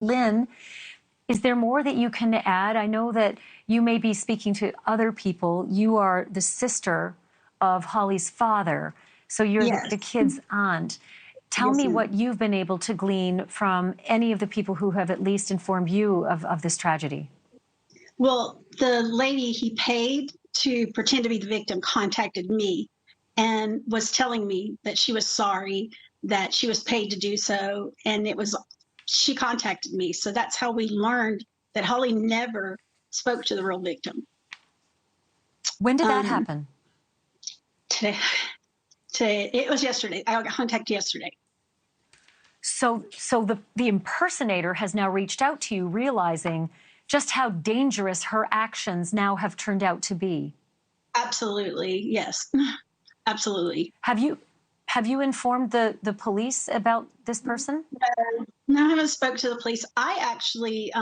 Lynn, is there more that you can add? I know that you may be speaking to other people. You are the sister of Holly's father, so you're Yes. the kid's aunt. Tell Yes, me ma'am. what you've been able to glean from any of the people who have at least informed you of this tragedy. Well, the lady he paid to pretend to be the victim contacted me and was telling me that she was sorry, that she was paid to do so, and she contacted me. So that's how we learned that Holly never spoke to the real victim. When did that happen? Today, it was yesterday. I got contacted yesterday. So the impersonator has now reached out to you, realizing just how dangerous her actions now have turned out to be. Absolutely, yes. Absolutely. Have you informed the police about this person? No, I haven't spoke to the police. I actually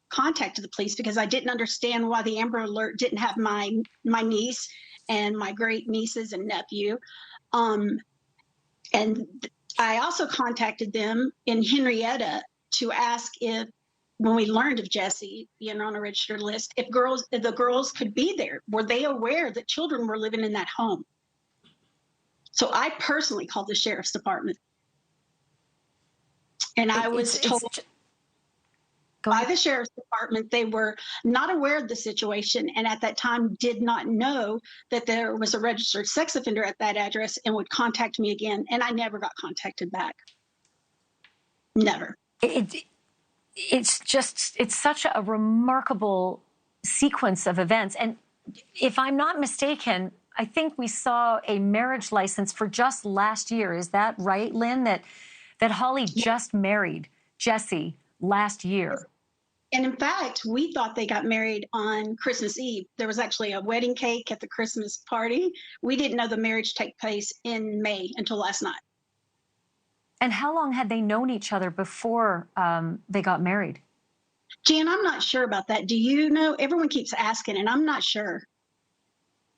contacted the police because I didn't understand why the Amber Alert didn't have my niece and my great nieces and nephew. And I also contacted them in Henrietta to ask if, when we learned of Jesse being on a registered list, if the girls could be there. Were they aware that children were living in that home? So I personally called the sheriff's department. And I was told by the sheriff's department they were not aware of the situation, and at that time did not know that there was a registered sex offender at that address and would contact me again. And I never got contacted back. Never. It's such a remarkable sequence of events. And if I'm not mistaken, I think we saw a marriage license for just last year. Is that right, Lynn? That Holly just married Jesse last year. And in fact, we thought they got married on Christmas Eve. There was actually a wedding cake at the Christmas party. We didn't know the marriage took place in May until last night. And how long had they known each other before they got married? Jan, I'm not sure about that. Do you know? Everyone keeps asking, and I'm not sure.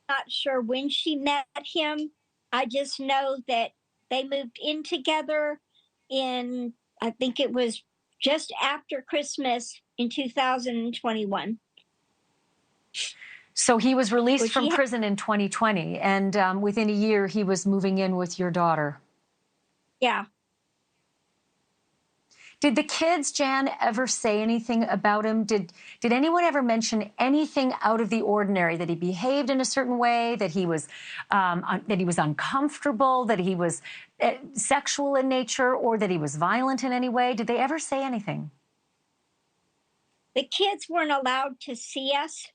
Not sure when she met him. I just know that they moved in together in, I think it was just after Christmas in 2021. So he was released from prison in 2020, and within a year he was moving in with your daughter. Yeah. Did the kids, Jan, ever say anything about him? Did anyone ever mention anything out of the ordinary, that he behaved in a certain way, that he was uncomfortable, that he was sexual in nature, or that he was violent in any way? Did they ever say anything? The kids weren't allowed to see us.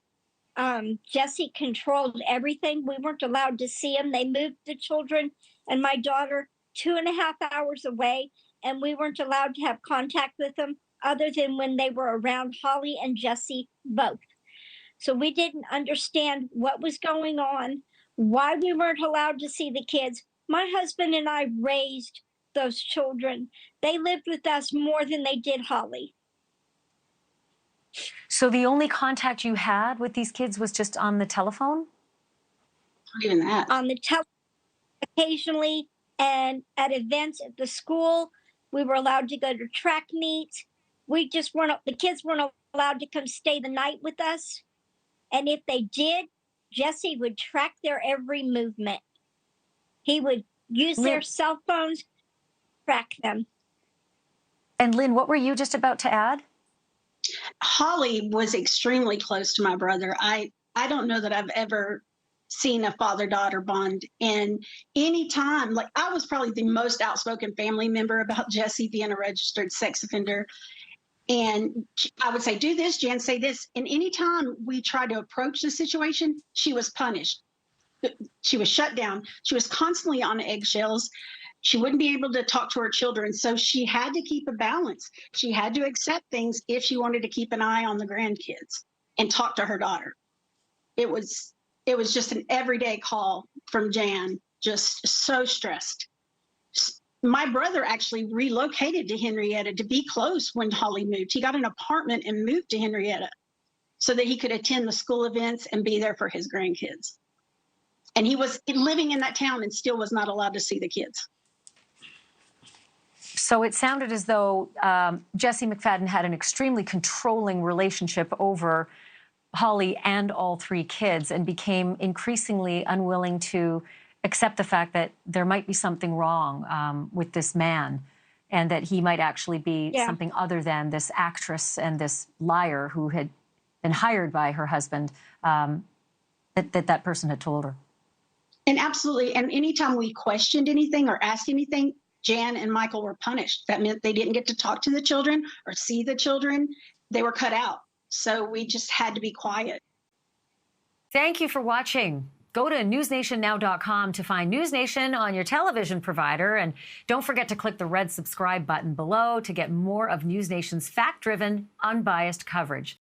Jesse controlled everything. We weren't allowed to see him. They moved the children and my daughter 2.5 hours away, and we weren't allowed to have contact with them other than when they were around Holly and Jesse both. So we didn't understand what was going on, why we weren't allowed to see the kids. My husband and I raised those children. They lived with us more than they did Holly. So the only contact you had with these kids was just on the telephone? Not even that. On the telephone occasionally, and at events at the school. We were allowed to go to track meets. We just weren't, the kids weren't allowed to come stay the night with us. And if they did, Jesse would track their every movement. He would use their cell phones to track them. And Lynn, what were you just about to add? Holly was extremely close to my brother. I don't know that I've ever seen a father-daughter bond. And anytime, like, I was probably the most outspoken family member about Jesse being a registered sex offender. And I would say, do this, Jan, say this. And anytime we tried to approach the situation, she was punished. She was shut down. She was constantly on eggshells. She wouldn't be able to talk to her children. So she had to keep a balance. She had to accept things if she wanted to keep an eye on the grandkids and talk to her daughter. It was just an everyday call from Jan, just so stressed. My brother actually relocated to Henrietta to be close when Holly moved. He got an apartment and moved to Henrietta so that he could attend the school events and be there for his grandkids. And he was living in that town and still was not allowed to see the kids. So it sounded as though Jesse McFadden had an extremely controlling relationship over Holly and all three kids, and became increasingly unwilling to accept the fact that there might be something wrong with this man, and that he might actually be something other than this actress and this liar who had been hired by her husband, that person had told her. And absolutely. And anytime we questioned anything or asked anything, Jan and Michael were punished. That meant they didn't get to talk to the children or see the children. They were cut out. So we just had to be quiet. Thank you for watching. Go to newsnationnow.com to find NewsNation on your television provider. And don't forget to click the red subscribe button below to get more of NewsNation's fact-driven, unbiased coverage.